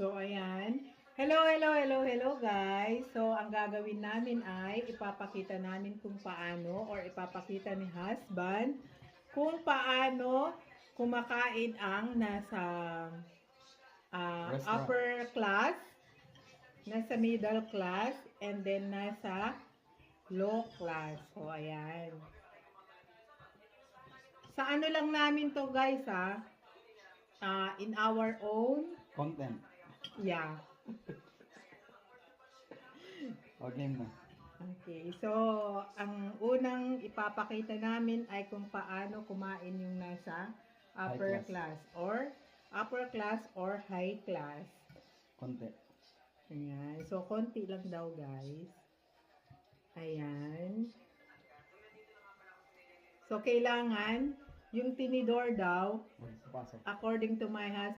So, ayan. Hello guys. So, ang gagawin namin ay ipapakita namin kung paano or ipapakita ni husband kung paano kumakain ang nasa Restaurant. upper class, nasa middle class, and then nasa low class. So, ayan. Sa ano lang namin to guys in our own, Content. yeah. Okay na. Okay, so ang unang ipapakita namin ay kung paano kumain yung nasa upper High class or high class. Konti. Ayan, so konti lang daw guys. Ayan. So kailangan yung tinidor daw Magpapasok. according to my husband